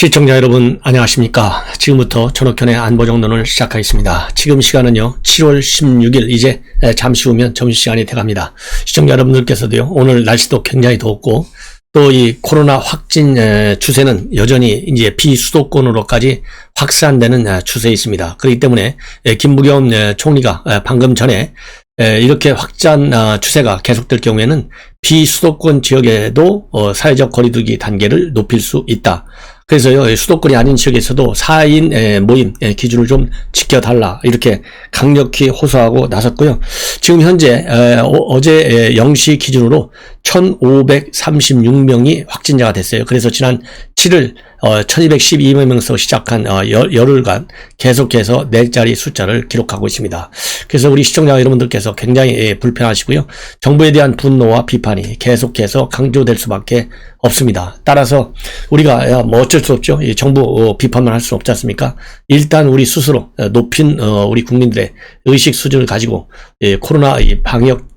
시청자 여러분 안녕하십니까. 지금부터 전옥현의 안보정론을 시작하겠습니다. 지금 시간은요 7월 16일 이제 잠시 후면 점심시간이 돼갑니다. 시청자 여러분들께서도요 오늘 날씨도 굉장히 덥고 또 이 코로나 확진 추세는 여전히 이제 비수도권으로까지 확산되는 추세에 있습니다. 그렇기 때문에 김부겸 총리가 방금 전에 이렇게 확산 추세가 계속될 경우에는 비수도권 지역에도 사회적 거리두기 단계를 높일 수 있다. 그래서요 수도권이 아닌 지역에서도 4인 모임 기준을 좀 지켜달라 이렇게 강력히 호소하고 나섰고요. 지금 현재 어제 0시 기준으로 1536명이 확진자가 됐어요. 그래서 지난 7일 1212명에서 시작한 열흘간 계속해서 4자리 숫자를 기록하고 있습니다. 그래서 우리 시청자 여러분들께서 굉장히 불편하시고요. 정부에 대한 분노와 비판이 계속해서 강조될 수밖에 없습니다. 따라서 우리가 뭐 어쩔 수 없죠. 정부 비판만 할 수 없지 않습니까? 일단 우리 스스로 높인 우리 국민들의 의식 수준을 가지고 코로나 방역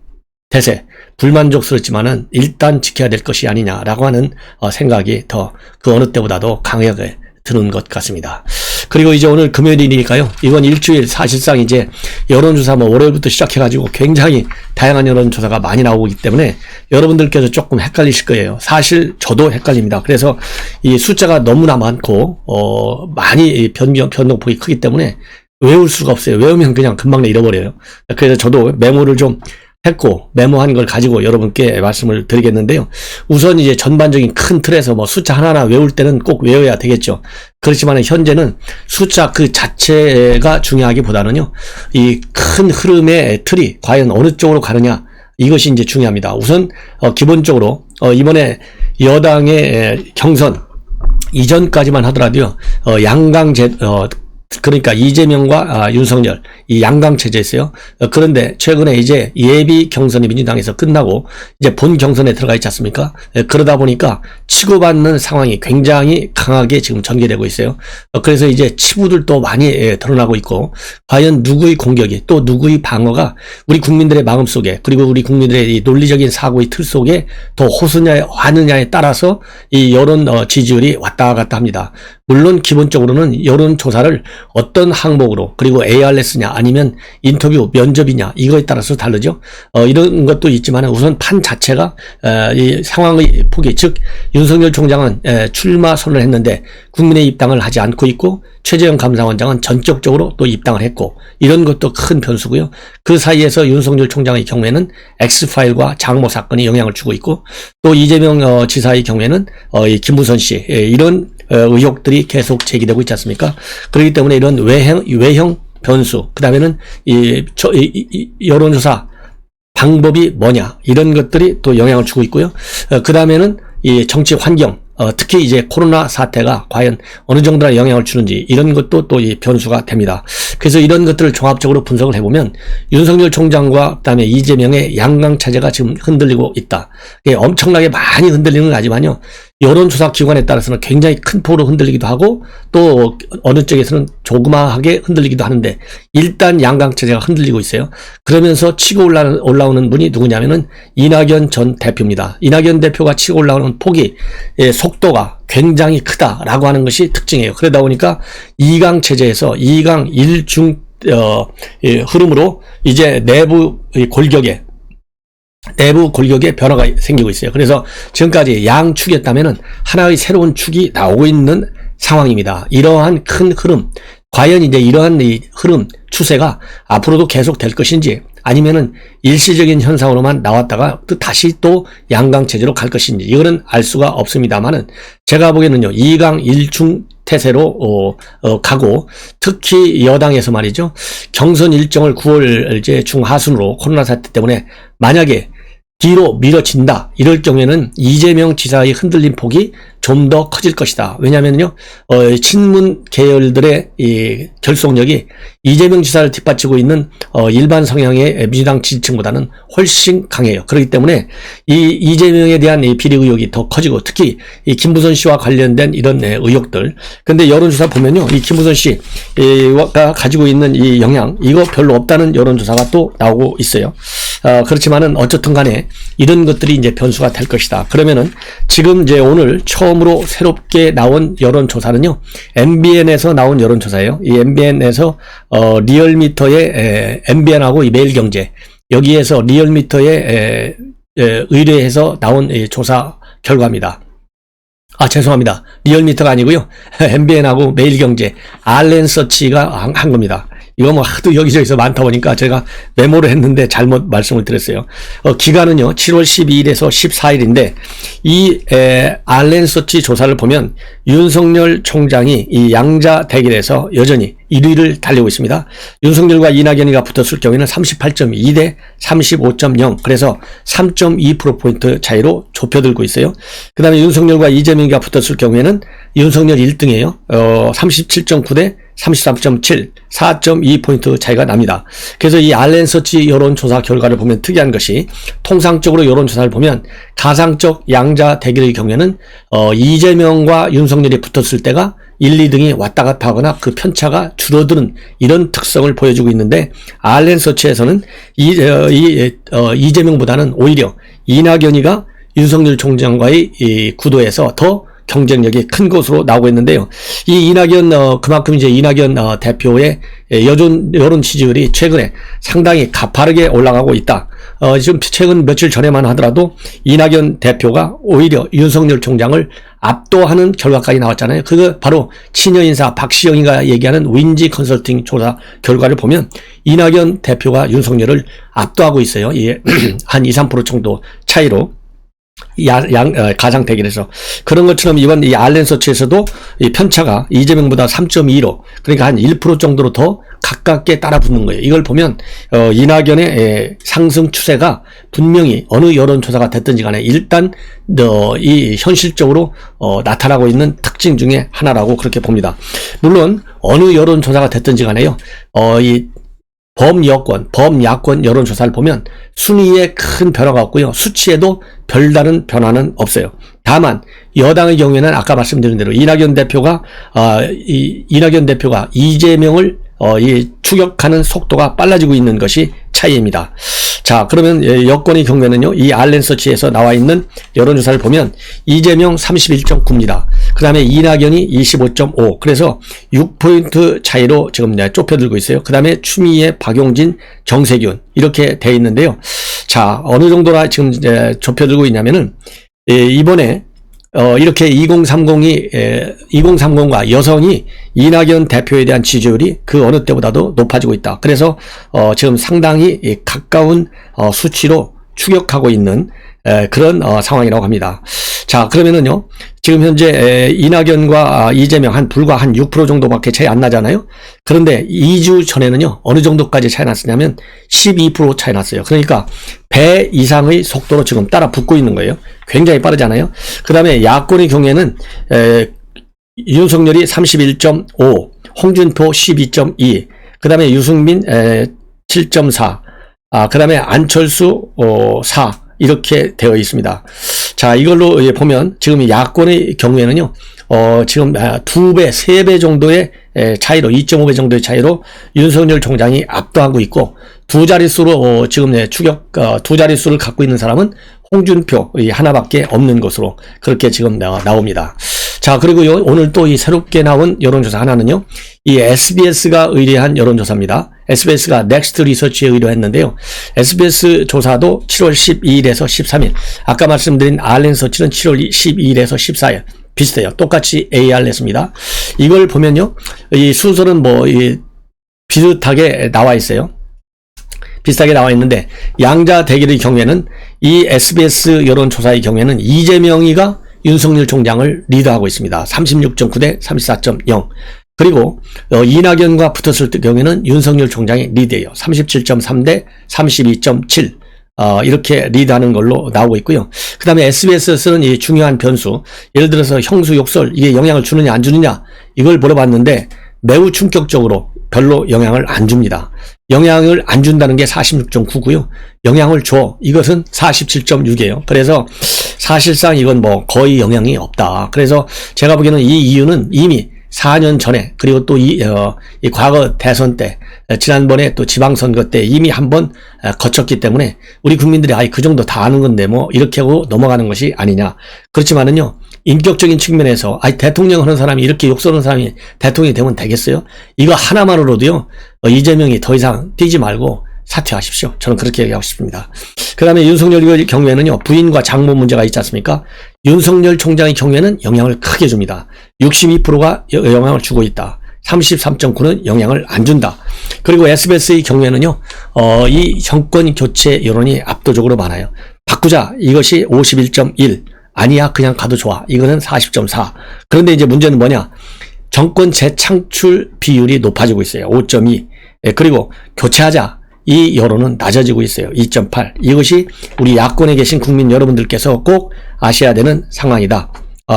대세 불만족스럽지만은 일단 지켜야 될 것이 아니냐라고 하는 생각이 더 그 어느 때보다도 강하게 드는 것 같습니다. 그리고 이제 오늘 금요일이니까요. 이번 일주일 사실상 이제 여론조사 월요일부터 시작해가지고 굉장히 다양한 여론조사가 많이 나오고 있기 때문에 여러분들께서 조금 헷갈리실 거예요. 사실 저도 헷갈립니다. 그래서 이 숫자가 너무나 많고 많이 변동폭이 크기 때문에 외울 수가 없어요. 외우면 그냥 금방 잃어버려요. 그래서 저도 메모를 좀 했고 메모한 걸 가지고 여러분께 말씀을 드리겠는데요. 우선 이제 전반적인 큰 틀에서 숫자 하나하나 외울 때는 꼭 외워야 되겠죠. 그렇지만 현재는 숫자 그 자체가 중요하기보다는요. 이 큰 흐름의 틀이 과연 어느 쪽으로 가느냐 이것이 이제 중요합니다. 우선 기본적으로 이번에 여당의 경선 이전까지만 하더라도요. 그러니까 이재명과 윤석열 이 양강 체제였어요. 그런데 최근에 이제 예비 경선이 민주당에서 끝나고 이제 본 경선에 들어가 있지 않습니까? 그러다 보니까 치고받는 상황이 굉장히 강하게 지금 전개되고 있어요. 그래서 이제 치부들도 많이 드러나고 있고 과연 누구의 공격이 또 누구의 방어가 우리 국민들의 마음속에 그리고 우리 국민들의 이 논리적인 사고의 틀 속에 더 호소하느냐에 따라서 이 여론 지지율이 왔다 갔다 합니다. 물론 기본적으로는 여론조사를 어떤 항목으로 그리고 ARS냐 아니면 인터뷰 면접이냐 이거에 따라서 다르죠. 이런 것도 있지만 우선 판 자체가 이 상황의 폭이 즉 윤석열 총장은 출마 선언을 했는데 국민의 입당을 하지 않고 있고 최재형 감사원장은 전격적으로 또 입당을 했고 이런 것도 큰 변수고요. 그 사이에서 윤석열 총장의 경우에는 X파일과 장모 사건이 영향을 주고 있고 또 이재명 지사의 경우에는 이 김부선 씨 이런 의혹들이 계속 제기되고 있지 않습니까? 그렇기 때문에 이런 외형 변수, 그 다음에는 여론조사 방법이 뭐냐, 이런 것들이 또 영향을 주고 있고요. 그 다음에는 이 정치 환경, 특히 이제 코로나 사태가 과연 어느 정도나 영향을 주는지 이런 것도 또 이 변수가 됩니다. 그래서 이런 것들을 종합적으로 분석을 해보면 윤석열 총장과 그다음에 이재명의 양강 체제가 지금 흔들리고 있다. 이게 엄청나게 많이 흔들리는 건 아니지만요. 여론조사 기관에 따라서는 굉장히 큰 폭으로 흔들리기도 하고 또 어느 쪽에서는 조그마하게 흔들리기도 하는데 일단 양강체제가 흔들리고 있어요. 그러면서 치고 올라오는 분이 누구냐면은 이낙연 전 대표입니다. 이낙연 대표가 치고 올라오는 폭이 속도가 굉장히 크다라고 하는 것이 특징이에요. 그러다 보니까 2강 체제에서 2강 1중 흐름으로 이제 내부 골격에 변화가 생기고 있어요. 그래서 지금까지 양축이었다면은 하나의 새로운 축이 나오고 있는 상황입니다. 이러한 큰 흐름, 과연 이제 이러한 이 흐름, 추세가 앞으로도 계속 될 것인지 아니면은 일시적인 현상으로만 나왔다가 또 다시 또 양강체제로 갈 것인지 이거는 알 수가 없습니다만은 제가 보기에는요 2강 1중 태세로 가고 특히 여당에서 말이죠 경선 일정을 9월 이제 중하순으로 코로나 사태 때문에 만약에 뒤로 미뤄진다 이럴 경우에는 이재명 지사의 흔들림 폭이 좀 더 커질 것이다. 왜냐하면요 친문 계열들의 이 결속력이 이재명 지사를 뒷받치고 있는 일반 성향의 민주당 지지층보다는 훨씬 강해요. 그렇기 때문에 이 이재명에 대한 이 비리 의혹이 더 커지고 특히 이 김부선 씨와 관련된 이런 의혹들. 근데 여론조사 보면요 이 김부선 씨가 가지고 있는 이 영향 이거 별로 없다는 여론조사가 또 나오고 있어요. 그렇지만은 어쨌든 간에 이런 것들이 이제 변수가 될 것이다. 그러면은 지금 이제 오늘 처음 처음으로 새롭게 나온 여론조사는요, MBN에서 나온 여론조사예요. 이 MBN에서 리얼미터의 MBN하고 이 매일경제, 여기에서 리얼미터에 의뢰해서 나온 조사 결과입니다. 죄송합니다. 리얼미터가 아니고요. MBN하고 매일경제, 알렌서치가 한 겁니다. 이거 뭐 하도 여기저기서 많다 보니까 제가 메모를 했는데 잘못 말씀을 드렸어요. 기간은요, 7월 12일에서 14일인데, 이 알렌서치 조사를 보면 윤석열 총장이 이 양자 대결에서 여전히 1위를 달리고 있습니다. 윤석열과 이낙연이가 붙었을 경우에는 38.2 대 35.0, 그래서 3.2%포인트 차이로 좁혀들고 있어요. 그 다음에 윤석열과 이재명이가 붙었을 경우에는 윤석열 1등이에요. 37.9 대 33.7, 4.2포인트 차이가 납니다. 그래서 이 알렌서치 여론조사 결과를 보면 특이한 것이, 통상적으로 여론조사를 보면 가상적 양자 대결의 경우에는 이재명과 윤석열이 붙었을 때가 1, 2등이 왔다 갔다 하거나 그 편차가 줄어드는 이런 특성을 보여주고 있는데, 알렌서치에서는 이재명보다는 오히려 이낙연이가 윤석열 총장과의 이 구도에서 더 경쟁력이 큰 것으로 나오고 있는데요. 이 이낙연, 그만큼 이제 이낙연 대표의 여론 지지율이 최근에 상당히 가파르게 올라가고 있다. 지금 최근 며칠 전에만 하더라도 이낙연 대표가 오히려 윤석열 총장을 압도하는 결과까지 나왔잖아요. 그거 바로 친여인사 박시영이가 얘기하는 윈지 컨설팅 조사 결과를 보면 이낙연 대표가 윤석열을 압도하고 있어요. 한 2, 3% 정도 차이로. 가상 대결에서. 그런 것처럼 이번 이 알렌서치에서도 이 편차가 이재명보다 3.2로, 그러니까 한 1% 정도로 더 가깝게 따라 붙는 거예요. 이걸 보면 이낙연의 상승 추세가 분명히 어느 여론조사가 됐든지 간에 일단 이 현실적으로 나타나고 있는 특징 중에 하나라고 그렇게 봅니다. 물론 어느 여론조사가 됐든지 간에요, 이 범여권, 범야권 여론조사를 보면 순위에 큰 변화가 없고요, 수치에도 별다른 변화는 없어요. 다만 여당의 경우에는 아까 말씀드린 대로 이낙연 대표가 이재명을 추격하는 속도가 빨라지고 있는 것이 차이입니다. 자, 그러면 여권의 경우에는요, 이 알렌서치에서 나와 있는 여론조사를 보면 이재명 31.9입니다. 그 다음에 이낙연이 25.5, 그래서 6포인트 차이로 지금 좁혀들고 있어요. 그 다음에 추미애, 박용진, 정세균 이렇게 돼 있는데요. 자, 어느 정도나 지금 좁혀들고 있냐면은 이번에 이렇게 2030과 여성이 이낙연 대표에 대한 지지율이 그 어느 때보다도 높아지고 있다. 그래서 지금 상당히 가까운 수치로 추격하고 있는 그런 상황이라고 합니다. 자, 그러면은요, 지금 현재 이낙연과 이재명 불과 한 6% 정도밖에 차이 안 나잖아요. 그런데 2주 전에는요, 어느 정도까지 차이 났으냐면 12% 차이 났어요. 그러니까 배 이상의 속도로 지금 따라 붙고 있는 거예요. 굉장히 빠르잖아요. 그 다음에 야권의 경우에는 윤석열이 31.5, 홍준표 12.2, 그 다음에 유승민 7.4, 그 다음에 안철수 4, 이렇게 되어 있습니다. 자, 이걸로 보면 지금 야권의 경우에는요, 지금 2배, 3배 정도의 차이로, 2.5배 정도의 차이로 윤석열 총장이 압도하고 있고, 두 자릿수로 지금 두 자릿수를 갖고 있는 사람은 홍준표 하나밖에 없는 것으로 그렇게 지금 나옵니다. 자, 그리고요, 오늘 또 이 새롭게 나온 여론조사 하나는요, 이 SBS가 의뢰한 여론조사입니다. SBS가 넥스트 리서치에 의뢰했는데요. SBS 조사도 7월 12일에서 13일. 아까 말씀드린 알렌서치는 7월 12일에서 14일. 비슷해요. 똑같이 ARS입니다. 이걸 보면요, 이 순서는 비슷하게 나와 있어요. 비슷하게 나와 있는데, 양자 대결의 경우에는 이 SBS 여론조사의 경우에는 이재명이가 윤석열 총장을 리드하고 있습니다. 36.9 대 34.0. 그리고 이낙연과 붙었을 경우에는 윤석열 총장이 리드해요. 37.3 대 32.7. 이렇게 리드하는 걸로 나오고 있고요. 그 다음에 SBS는 이 중요한 변수, 예를 들어서 형수 욕설, 이게 영향을 주느냐 안 주느냐, 이걸 물어봤는데 매우 충격적으로 별로 영향을 안 줍니다. 영향을 안 준다는 게 46.9고요. 영향을 줘, 이것은 47.6이에요. 그래서 사실상 이건 거의 영향이 없다. 그래서 제가 보기에는 이 이유는 이미 4년 전에, 그리고 또 이 과거 대선 때, 지난번에 또 지방선거 때 이미 한번 거쳤기 때문에 우리 국민들이 그 정도 다 아는 건데 이렇게 하고 넘어가는 것이 아니냐. 그렇지만은요, 인격적인 측면에서 아니 대통령 하는 사람이 이렇게 욕 쏘는 사람이 대통령이 되면 되겠어요? 이거 하나만으로도요. 이재명이 더 이상 뛰지 말고 사퇴하십시오. 저는 그렇게 얘기하고 싶습니다. 그 다음에 윤석열 경우에는요. 부인과 장모 문제가 있지 않습니까? 윤석열 총장의 경우에는 영향을 크게 줍니다. 62%가 영향을 주고 있다. 33.9는 영향을 안 준다. 그리고 SBS의 경우에는요. 이 정권 교체 여론이 압도적으로 많아요. 바꾸자. 이것이 51.1. 아니야 그냥 가도 좋아. 이거는 40.4. 그런데 이제 문제는 뭐냐. 정권 재창출 비율이 높아지고 있어요. 5.2. 그리고 교체하자. 이 여론은 낮아지고 있어요. 2.8. 이것이 우리 야권에 계신 국민 여러분들께서 꼭 아셔야 되는 상황이다.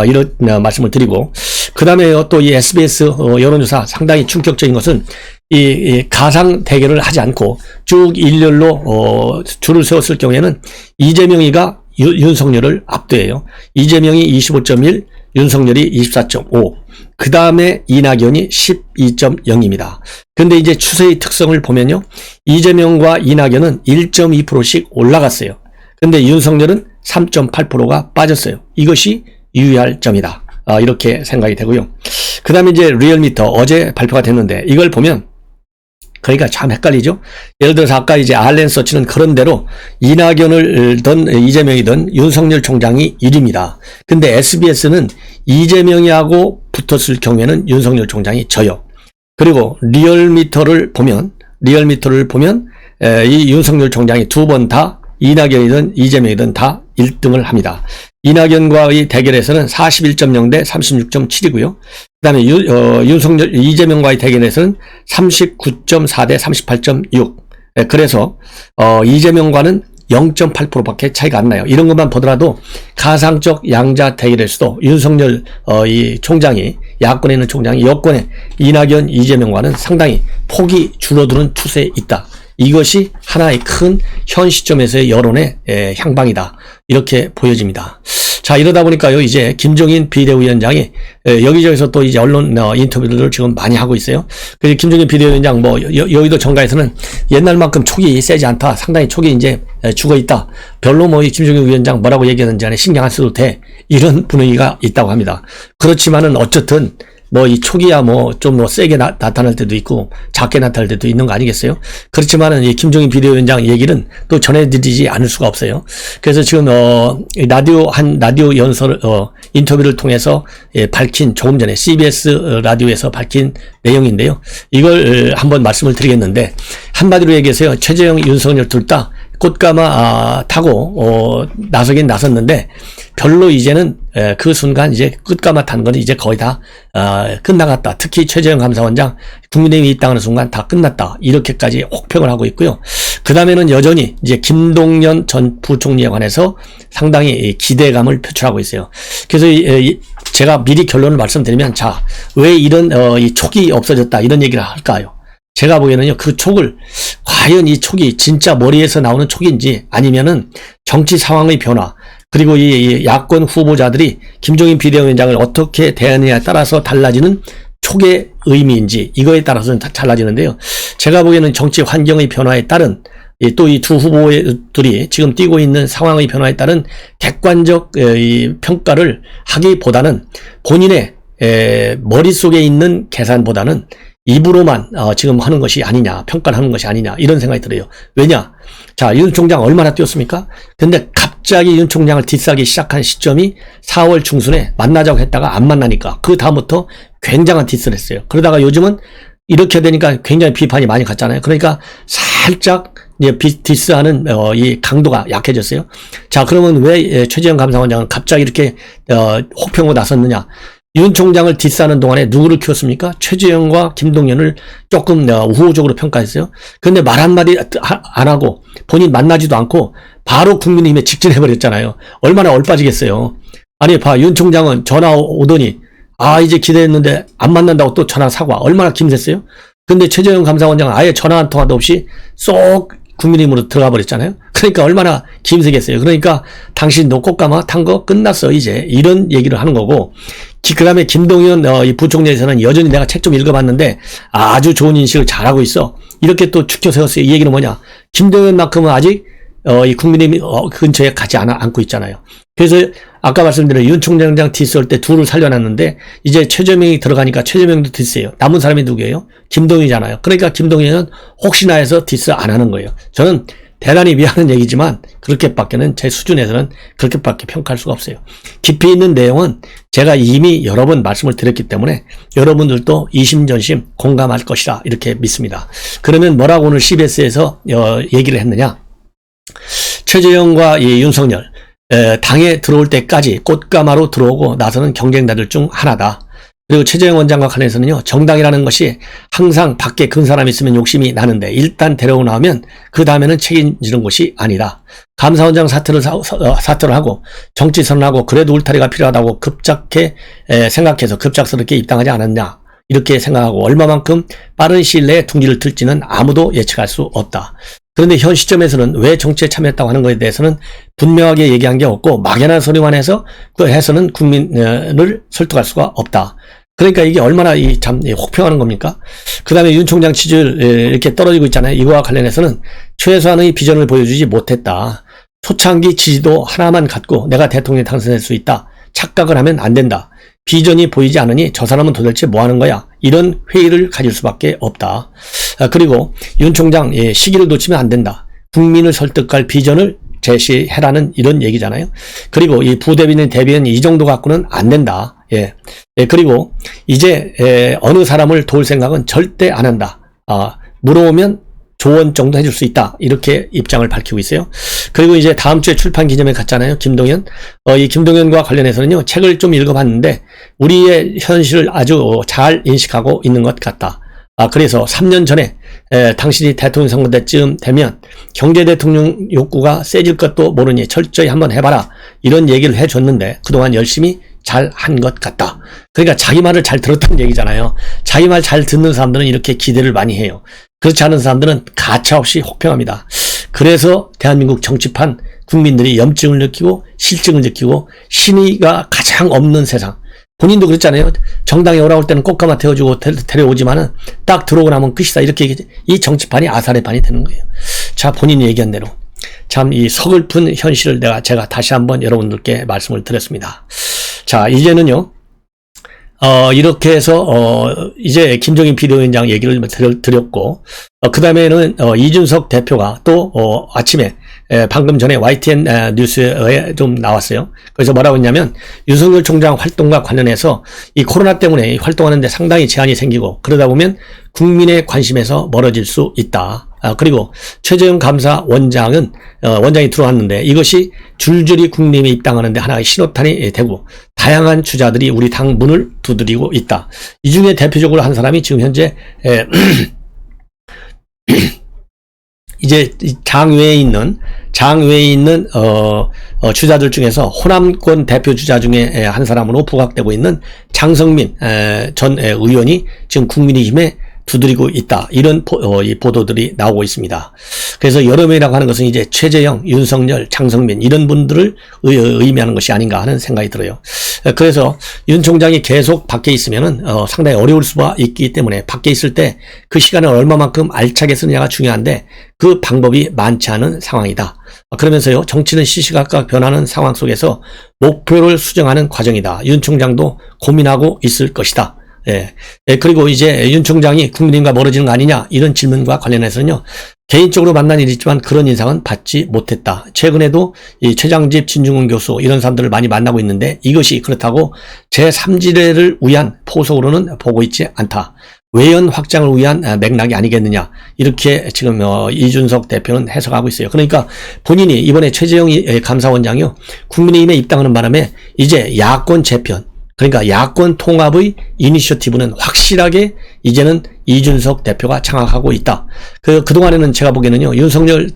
이런 말씀을 드리고 그 다음에 또 이 SBS 여론조사 상당히 충격적인 것은 이 가상 대결을 하지 않고 쭉 일렬로 줄을 세웠을 경우에는 이재명이가 윤석열을 압도해요. 이재명이 25.1, 윤석열이 24.5. 그 다음에 이낙연이 12.0입니다. 근데 이제 추세의 특성을 보면요. 이재명과 이낙연은 1.2%씩 올라갔어요. 근데 윤석열은 3.8%가 빠졌어요. 이것이 유의할 점이다. 이렇게 생각이 되고요. 그 다음에 이제 리얼미터 어제 발표가 됐는데 이걸 보면 그러니까 참 헷갈리죠. 예를 들어서 아까 이제 알렌서치는 그런 대로 이낙연을든 이재명이든 윤석열 총장이 1위입니다. 근데 SBS는 이재명이하고 붙었을 경우에는 윤석열 총장이 져요. 그리고 리얼미터를 보면 이 윤석열 총장이 두 번 다 이낙연이든 이재명이든 다 1등을 합니다. 이낙연과의 대결에서는 41.0 대 36.7이고요. 그 다음에 이재명과의 대결에서는 39.4 대 38.6. 그래서 이재명과는 0.8%밖에 차이가 안 나요. 이런 것만 보더라도 가상적 양자 대결에서도 윤석열 이 총장이 야권에 있는 총장이 여권에 이낙연, 이재명과는 상당히 폭이 줄어드는 추세에 있다. 이것이 하나의 큰 현 시점에서의 여론의 향방이다. 이렇게 보여집니다. 자, 이러다 보니까요, 이제 김종인 비대위원장이 여기저기서 또 이제 언론 인터뷰들을 지금 많이 하고 있어요. 그래서 김종인 비대위원장 여의도 정가에서는 옛날만큼 촉이 세지 않다. 상당히 촉이 이제 죽어 있다. 별로 이 김종인 위원장 뭐라고 얘기하는지 안에 신경 안 써도 돼. 이런 분위기가 있다고 합니다. 그렇지만은 어쨌든 이 촉이야 좀 세게 나타날 때도 있고 작게 나타날 때도 있는 거 아니겠어요? 그렇지만은 이 김종인 비대위원장 얘기는 또 전해드리지 않을 수가 없어요. 그래서 지금 라디오 연설 인터뷰를 통해서 밝힌 조금 전에 CBS 라디오에서 밝힌 내용인데요. 이걸 한번 말씀을 드리겠는데 한마디로 얘기해서요. 최재형, 윤석열 둘 다 꽃가마 타고 나서긴 나섰는데 별로 이제는 그 순간 이제 꽃가마 탄 거는 이제 거의 다 끝나갔다. 특히 최재형 감사원장 국민의힘이 있다는 순간 다 끝났다. 이렇게까지 혹평을 하고 있고요. 그 다음에는 여전히 이제 김동연 전 부총리에 관해서 상당히 기대감을 표출하고 있어요. 그래서 제가 미리 결론을 말씀드리면 자, 왜 이런 이 촉이 없어졌다 이런 얘기를 할까요? 제가 보기에는요, 그 촉을, 과연 이 촉이 진짜 머리에서 나오는 촉인지 아니면은 정치 상황의 변화, 그리고 이 야권 후보자들이 김종인 비대위원장을 어떻게 대하느냐에 따라서 달라지는 촉의 의미인지 이거에 따라서는 달라지는데요. 제가 보기에는 정치 환경의 변화에 따른 또 이 두 후보들이 지금 뛰고 있는 상황의 변화에 따른 객관적 평가를 하기보다는 본인의 머릿속에 있는 계산보다는 입으로만 지금 하는 것이 아니냐, 평가를 하는 것이 아니냐 이런 생각이 들어요. 왜냐? 자, 윤 총장 얼마나 뛰었습니까? 근데 갑자기 윤 총장을 디스하기 시작한 시점이 4월 중순에 만나자고 했다가 안 만나니까 그 다음부터 굉장한 디스를 했어요. 그러다가 요즘은 이렇게 되니까 굉장히 비판이 많이 갔잖아요. 그러니까 살짝 이제 디스하는 이 강도가 약해졌어요. 자, 그러면 왜 최재형 감사원장은 갑자기 이렇게 혹평으로 나섰느냐? 윤 총장을 디스하는 동안에 누구를 키웠습니까? 최재형과 김동연을 조금 우호적으로 평가했어요. 그런데 말 한마디 안 하고 본인 만나지도 않고 바로 국민의힘에 직진해버렸잖아요. 얼마나 얼빠지겠어요. 아니 윤 총장은 전화 오더니 이제 기대했는데 안 만난다고 또 전화 사과. 얼마나 김샜어요? 근데 최재형 감사원장은 아예 전화 한 통화도 없이 쏙 국민의힘으로 들어가 버렸잖아요. 그러니까 얼마나 김새겠어요. 그러니까 당신도 꽃가마 탄 거 끝났어 이제 이런 얘기를 하는 거고, 그 다음에 김동연 이 부총리에서는 여전히 내가 책 좀 읽어봤는데 아주 좋은 인식을 잘하고 있어 이렇게 또 축켜 세웠어요. 이 얘기는 뭐냐? 김동연만큼은 아직 이 국민의힘 근처에 가지 않고 있잖아요. 그래서 아까 말씀드린 윤 총장장 디스할 때 둘을 살려놨는데 이제 최재명이 들어가니까 최재명도 디스예요. 남은 사람이 누구예요? 김동희잖아요. 그러니까 김동희는 혹시나 해서 디스 안 하는 거예요. 저는 대단히 미안한 얘기지만 그렇게밖에는 제 수준에서는 그렇게밖에 평가할 수가 없어요. 깊이 있는 내용은 제가 이미 여러 번 말씀을 드렸기 때문에 여러분들도 이심전심 공감할 것이라 이렇게 믿습니다. 그러면 뭐라고 오늘 CBS에서 얘기를 했느냐? 최재형과 이 윤석열 당에 들어올 때까지 꽃가마로 들어오고 나서는 경쟁자들 중 하나다. 그리고 최재형 원장과 관련해서는요, 정당이라는 것이 항상 밖에 큰 사람이 있으면 욕심이 나는데 일단 데려오고 나오면 그 다음에는 책임지는 것이 아니다. 감사원장 사퇴를 하고 정치 선언하고 그래도 울타리가 필요하다고 생각해서 급작스럽게 입당하지 않았냐. 이렇게 생각하고 얼마만큼 빠른 시일 내에 둥지를 틀지는 아무도 예측할 수 없다. 그런데 현 시점에서는 왜 정치에 참여했다고 하는 것에 대해서는 분명하게 얘기한 게 없고 막연한 소리만 해서 그 해서는 국민을 설득할 수가 없다. 그러니까 이게 얼마나 참 혹평하는 겁니까? 그 다음에 윤 총장 지지율 이렇게 떨어지고 있잖아요. 이거와 관련해서는 최소한의 비전을 보여주지 못했다. 초창기 지지도 하나만 갖고 내가 대통령에 당선될 수 있다. 착각을 하면 안 된다. 비전이 보이지 않으니 저 사람은 도대체 뭐 하는 거야? 이런 회의를 가질 수밖에 없다. 그리고 윤 총장 시기를 놓치면 안 된다. 국민을 설득할 비전을 제시해라는 이런 얘기잖아요. 그리고 이 부대변인 대변인 이 정도 갖고는 안 된다. 그리고 이제 어느 사람을 도울 생각은 절대 안 한다. 물어오면 조언 정도 해줄 수 있다. 이렇게 입장을 밝히고 있어요. 그리고 이제 다음 주에 출판 기념회 갔잖아요. 김동연. 이 김동연과 관련해서는요, 책을 좀 읽어봤는데 우리의 현실을 아주 잘 인식하고 있는 것 같다. 그래서 3년 전에 당신이 대통령 선거 때쯤 되면 경제 대통령 욕구가 세질 것도 모르니 철저히 한번 해봐라. 이런 얘기를 해줬는데 그동안 열심히 잘 한 것 같다. 그러니까 자기 말을 잘 들었다는 얘기잖아요. 자기 말 잘 듣는 사람들은 이렇게 기대를 많이 해요. 그렇지 않은 사람들은 가차없이 혹평합니다. 그래서 대한민국 정치판 국민들이 염증을 느끼고 실증을 느끼고 신의가 가장 없는 세상. 본인도 그랬잖아요. 정당에 오라올 때는 꽃가마 태워주고 데려오지만은 딱 들어오고 나면 끝이다. 이렇게 이 정치판이 아사리 판이 되는 거예요. 자, 본인이 얘기한 대로. 참 이 서글픈 현실을 제가 다시 한번 여러분들께 말씀을 드렸습니다. 자, 이제는요. 이렇게 해서 이제 김종인 비대위원장 얘기를 드렸고 그 다음에는 이준석 대표가 또 아침에 방금 전에 YTN 뉴스에 좀 나왔어요. 그래서 뭐라고 했냐면 윤석열 총장 활동과 관련해서 이 코로나 때문에 활동하는데 상당히 제한이 생기고 그러다 보면 국민의 관심에서 멀어질 수 있다. 그리고 최재형 감사 원장이 들어왔는데 이것이 줄줄이 국민이 입당하는데 하나의 신호탄이 되고 다양한 주자들이 우리 당 문을 두드리고 있다. 이 중에 대표적으로 한 사람이 지금 현재 이제 장외에 있는 주자들 중에서 호남권 대표 주자 중에 한 사람으로 부각되고 있는 장성민 전 의원이 지금 국민의힘에 두드리고 있다. 이런 이 보도들이 나오고 있습니다. 그래서 여러 명이라고 하는 것은 이제 최재형, 윤석열, 장성민 이런 분들을 의미하는 것이 아닌가 하는 생각이 들어요. 그래서 윤 총장이 계속 밖에 있으면은 상당히 어려울 수가 있기 때문에 밖에 있을 때 그 시간을 얼마만큼 알차게 쓰느냐가 중요한데 그 방법이 많지 않은 상황이다. 그러면서요, 정치는 시시각각 변하는 상황 속에서 목표를 수정하는 과정이다. 윤 총장도 고민하고 있을 것이다. 그리고 이제 윤 총장이 국민과 멀어지는 거 아니냐 이런 질문과 관련해서는요, 개인적으로 만난 일이 있지만 그런 인상은 받지 못했다. 최근에도 이 최장집, 진중훈 교수 이런 사람들을 많이 만나고 있는데 이것이 그렇다고 제3지대를 위한 포석으로는 보고 있지 않다. 외연 확장을 위한 맥락이 아니겠느냐 이렇게 지금 이준석 대표는 해석하고 있어요. 그러니까 본인이 이번에 최재형 감사원장이요, 국민의힘에 입당하는 바람에 이제 야권 재편, 그러니까 야권 통합의 이니셔티브는 확실하게 이제는 이준석 대표가 장악하고 있다. 그동안에는 제가 보기에는요, 윤석열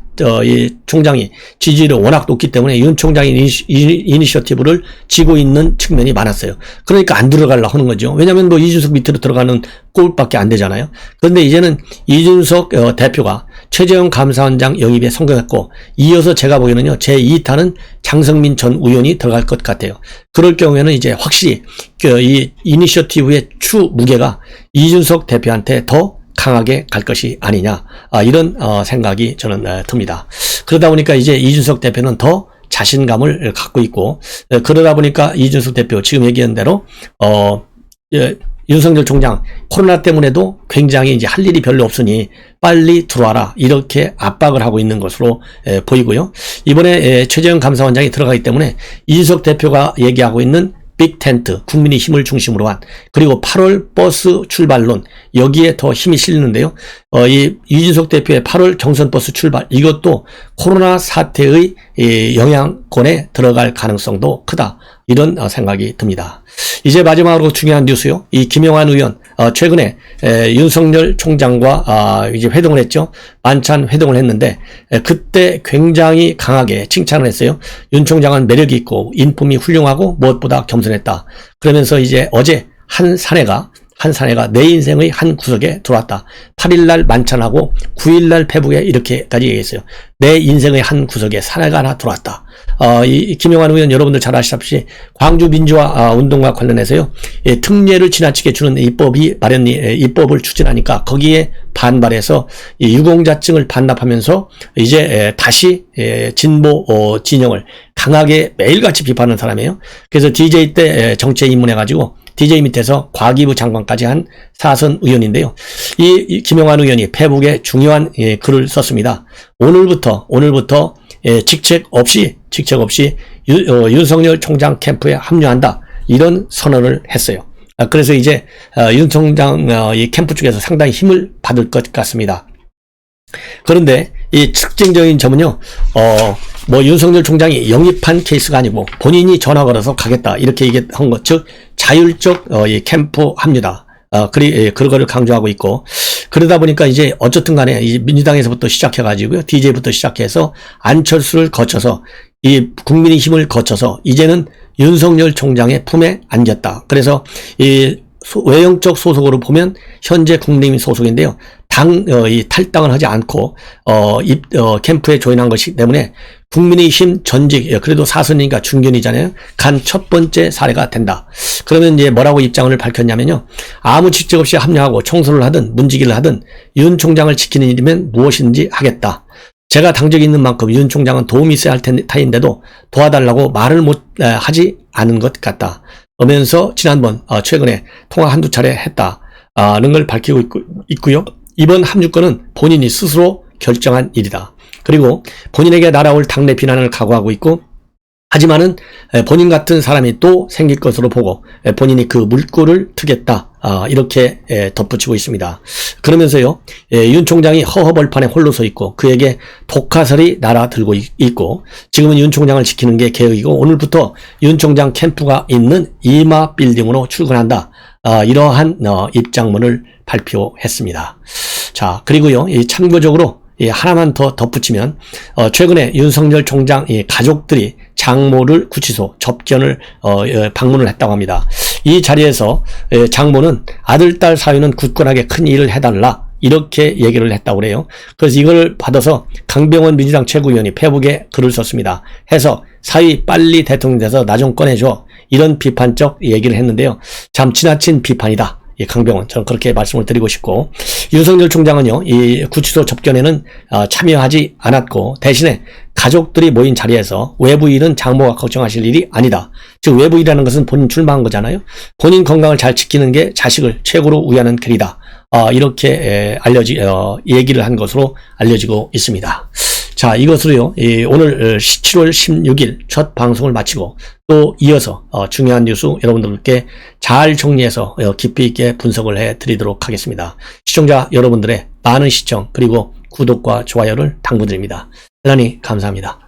이 총장이 지지율이 워낙 높기 때문에 윤 총장이 이니셔티브를 쥐고 있는 측면이 많았어요. 그러니까 안 들어가려고 하는 거죠. 왜냐하면 뭐 이준석 밑으로 들어가는 꼴밖에 안 되잖아요. 그런데 이제는 이준석 대표가 최재형 감사원장 영입에 성공했고, 이어서 제가 보기에는요, 제2타는 장성민 전 의원이 들어갈 것 같아요. 그럴 경우에는 이제 확실히 이 이니셔티브의 추 무게가 이준석 대표한테 더 강하게 갈 것이 아니냐, 이런 생각이 저는 듭니다. 그러다 보니까 이제 이준석 대표는 더 자신감을 갖고 있고, 그러다 보니까 이준석 대표 지금 얘기한 대로 윤석열 총장 코로나 때문에도 굉장히 이제 할 일이 별로 없으니 빨리 들어와라 이렇게 압박을 하고 있는 것으로 보이고요. 이번에 최재형 감사원장이 들어가기 때문에 이준석 대표가 얘기하고 있는 빅텐트, 국민의 힘을 중심으로 한, 그리고 8월 버스 출발론, 여기에 더 힘이 실리는데요. 이 이준석 대표의 8월 경선 버스 출발, 이것도 코로나 사태의 영향권에 들어갈 가능성도 크다. 이런 생각이 듭니다. 이제 마지막으로 중요한 뉴스요. 이 김영환 의원, 최근에 윤석열 총장과 이제 회동을 했죠. 만찬 회동을 했는데, 그때 굉장히 강하게 칭찬을 했어요. 윤 총장은 매력이 있고 인품이 훌륭하고 무엇보다 겸손했다. 그러면서 이제 어제 한 사내가 내 인생의 한 구석에 들어왔다. 8일날 만찬하고 9일날 페북에 이렇게까지 얘기했어요. 내 인생의 한 구석에 사내가 하나 들어왔다. 이 김영환 의원 여러분들 잘 아시다시피 광주 민주화 운동과 관련해서요, 특례를 지나치게 주는 입법을 추진하니까 거기에 반발해서 이 유공자증을 반납하면서 이제 다시 진보 진영을 강하게 매일같이 비판하는 사람이에요. 그래서 DJ 때 정치에 입문해가지고 DJ 밑에서 과기부 장관까지 한 사선 의원인데요. 이 김영환 의원이 페북에 중요한 글을 썼습니다. 오늘부터 직책 없이 윤석열 총장 캠프에 합류한다. 이런 선언을 했어요. 그래서 이제 윤 총장 이 캠프 쪽에서 상당히 힘을 받을 것 같습니다. 그런데 이 특징적인 점은요, 윤석열 총장이 영입한 케이스가 아니고 본인이 전화 걸어서 가겠다 이렇게 얘기한 것, 즉 자율적 이 캠프 합류다. 그거를 강조하고 있고, 그러다 보니까 이제 어쨌든 간에 이 민주당에서부터 시작해가지고요, DJ부터 시작해서 안철수를 거쳐서 이 국민의 힘을 거쳐서 이제는 윤석열 총장의 품에 안겼다. 그래서 이 외형적 소속으로 보면 현재 국민의힘 소속인데요. 이 탈당을 하지 않고 캠프에 조인한 것이기 때문에 국민의힘 전직, 그래도 사선이니까 중견이잖아요. 간 첫 번째 사례가 된다. 그러면 이제 뭐라고 입장을 밝혔냐면요. 아무 직책 없이 합류하고 청소를 하든 문지기를 하든 윤 총장을 지키는 일이면 무엇이든지 하겠다. 제가 당적이 있는 만큼 윤 총장은 도움이 있어야 할 타인데도 도와달라고 말을 하지 않은 것 같다. 그러면서 지난번 최근에 통화 한두 차례 했다는 걸 밝히고 있고요. 이번 합류권은 본인이 스스로 결정한 일이다. 그리고 본인에게 날아올 당내 비난을 각오하고 있고, 하지만은 본인 같은 사람이 또 생길 것으로 보고 본인이 그 물꼬를 트겠다. 이렇게 덧붙이고 있습니다. 그러면서요, 윤 총장이 허허벌판에 홀로 서 있고 그에게 독화살이 날아들고 있고, 지금은 윤 총장을 지키는 게 계획이고 오늘부터 윤 총장 캠프가 있는 이마 빌딩으로 출근한다. 이러한 입장문을 발표했습니다. 자, 그리고요, 참고적으로 하나만 더 덧붙이면, 최근에 윤석열 총장 가족들이 장모를 구치소 접견을 방문을 했다고 합니다. 이 자리에서 장모는 아들, 딸 사위는 굳건하게 큰 일을 해달라 이렇게 얘기를 했다고 그래요. 그래서 이걸 받아서 강병원 민주당 최고위원이 페북에 글을 썼습니다. 해서 사위 빨리 대통령 돼서 나 좀 꺼내줘, 이런 비판적 얘기를 했는데요. 참 지나친 비판이다. 강병원, 저는 그렇게 말씀을 드리고 싶고, 윤석열 총장은요, 이 구치소 접견에는 참여하지 않았고 대신에 가족들이 모인 자리에서 외부 일은 장모가 걱정하실 일이 아니다. 즉 외부 일이라는 것은 본인 출마한 거잖아요. 본인 건강을 잘 지키는 게 자식을 최고로 위하는 길이다. 이렇게 얘기를 한 것으로 알려지고 있습니다. 자, 이것으로요, 오늘 7월 16일 첫 방송을 마치고 또 이어서 중요한 뉴스 여러분들께 잘 정리해서 깊이 있게 분석을 해 드리도록 하겠습니다. 시청자 여러분들의 많은 시청 그리고 구독과 좋아요를 당부드립니다. 대단히 감사합니다.